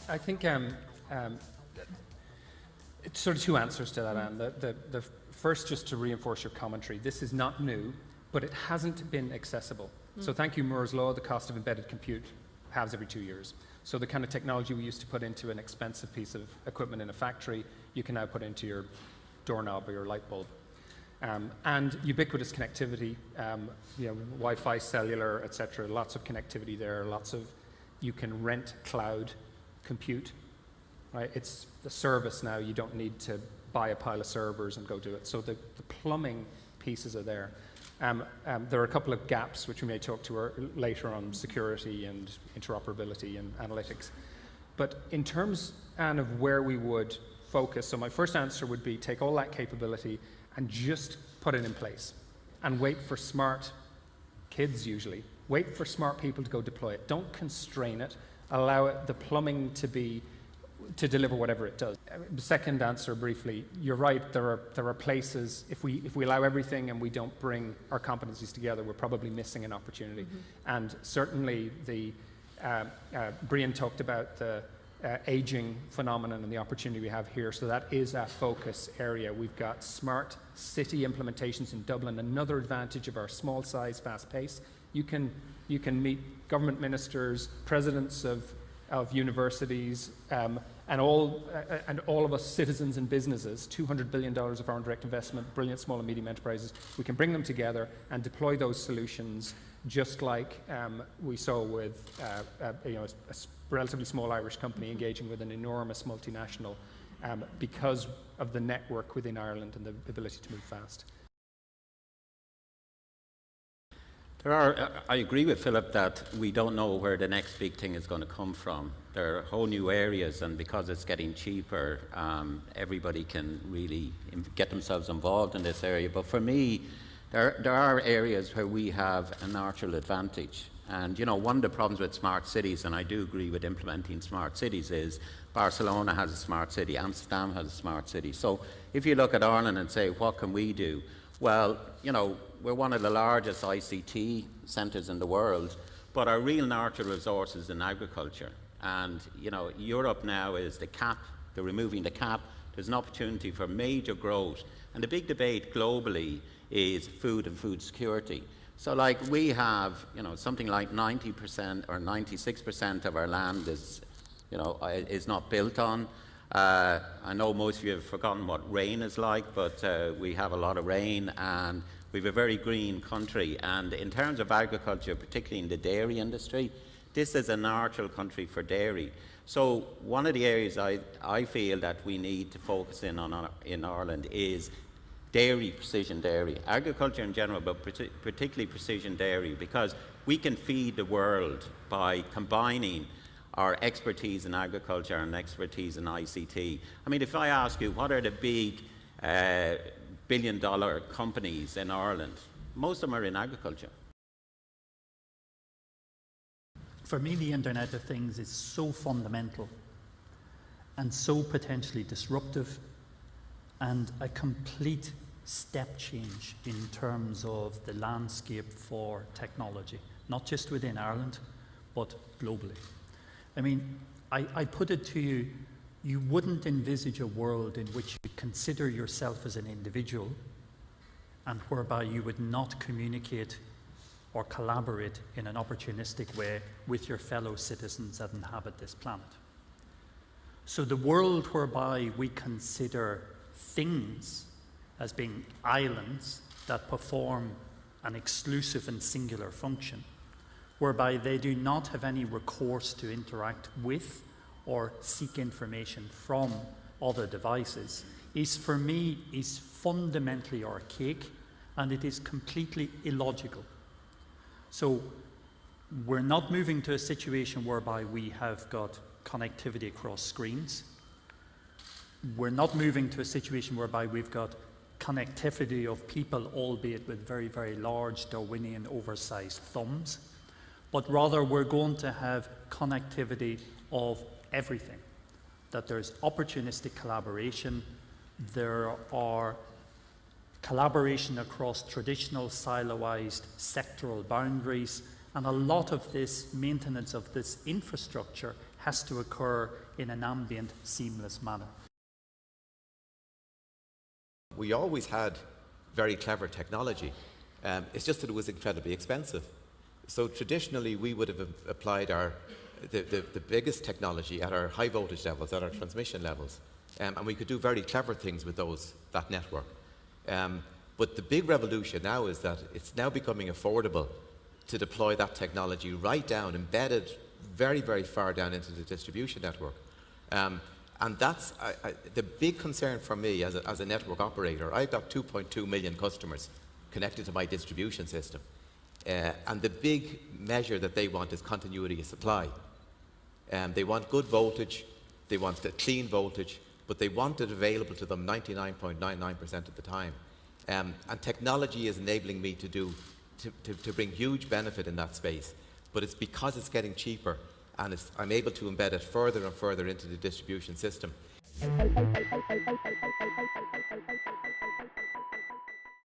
I think it's sort of two answers to that, Anne. The first, just to reinforce your commentary, this is not new, but it hasn't been accessible. So thank you, Moore's Law, the cost of embedded compute halves every 2 years. So the kind of technology we used to put into an expensive piece of equipment in a factory, you can now put into your doorknob or your light bulb. And ubiquitous connectivity, Wi-Fi, cellular, etc. Lots of connectivity there. You can rent cloud compute, right? It's a service now. You don't need to buy a pile of servers and go do it. So the plumbing pieces are there. There are a couple of gaps which we may talk to later on security and interoperability and analytics. But in terms, Anne, of where we would focus, so my first answer would be take all that capability and just put it in place and wait for smart kids usually. Wait for smart people to go deploy it. Don't constrain it. Allow it, the plumbing to deliver whatever it does. The second answer briefly, you're right, there are places, if we allow everything and we don't bring our competencies together, we're probably missing an opportunity. And certainly Brian talked about the aging phenomenon and the opportunity we have here, so that is our focus area. We've got smart city implementations in Dublin, another advantage of our small size, fast pace. You can meet government ministers, presidents of universities, and all of us citizens and businesses, $200 billion of foreign direct investment, brilliant small and medium enterprises. We can bring them together and deploy those solutions just like we saw with a relatively small Irish company engaging with an enormous multinational because of the network within Ireland and the ability to move fast. I agree with Philip that we don't know where the next big thing is going to come from. There are whole new areas, and because it's getting cheaper, everybody can really get themselves involved in this area. But for me, there are areas where we have a natural advantage. And one of the problems with smart cities, and I do agree with implementing smart cities, is Barcelona has a smart city, Amsterdam has a smart city. So if you look at Ireland and say, what can we do? Well, we're one of the largest ICT centres in the world, but our real natural resource is in agriculture. And, Europe now is they're removing the cap. There's an opportunity for major growth. And the big debate globally is food and food security. So like we have, something like 90% or 96% of our land is not built on. I know most of you have forgotten what rain is like, but we have a lot of rain and we have a very green country. And in terms of agriculture, particularly in the dairy industry, this is a natural country for dairy. So one of the areas I feel that we need to focus in on in Ireland is dairy, precision dairy, agriculture in general, but particularly precision dairy, because we can feed the world by combining our expertise in agriculture and expertise in ICT. I mean, if I ask you, what are the big billion-dollar companies in Ireland? Most of them are in agriculture. For me, the Internet of Things is so fundamental and so potentially disruptive and a complete step change in terms of the landscape for technology, not just within Ireland, but globally. I mean, I put it to you, you wouldn't envisage a world in which you consider yourself as an individual and whereby you would not communicate or collaborate in an opportunistic way with your fellow citizens that inhabit this planet. So the world whereby we consider things as being islands that perform an exclusive and singular function, whereby they do not have any recourse to interact with or seek information from other devices, is for me is fundamentally archaic and it is completely illogical. So we're not moving to a situation whereby we have got connectivity across screens. We're not moving to a situation whereby we've got connectivity of people, albeit with very, very large Darwinian oversized thumbs, but rather we're going to have connectivity of everything. That there's opportunistic collaboration, there are collaboration across traditional siloized sectoral boundaries, and a lot of this maintenance of this infrastructure has to occur in an ambient, seamless manner. We always had very clever technology. It's just that it was incredibly expensive. So traditionally, we would have applied the biggest technology at our high voltage levels, at our transmission levels, and we could do very clever things with that network. But the big revolution now is that it's now becoming affordable to deploy that technology right down, embedded very, very far down into the distribution network. And that's the big concern for me as a network operator. I've got 2.2 million customers connected to my distribution system. And the big measure that they want is continuity of supply. They want good voltage, they want the clean voltage, but they want it available to them 99.99% of the time. And technology is enabling me to bring huge benefit in that space. But it's because it's getting cheaper, and I'm able to embed it further and further into the distribution system.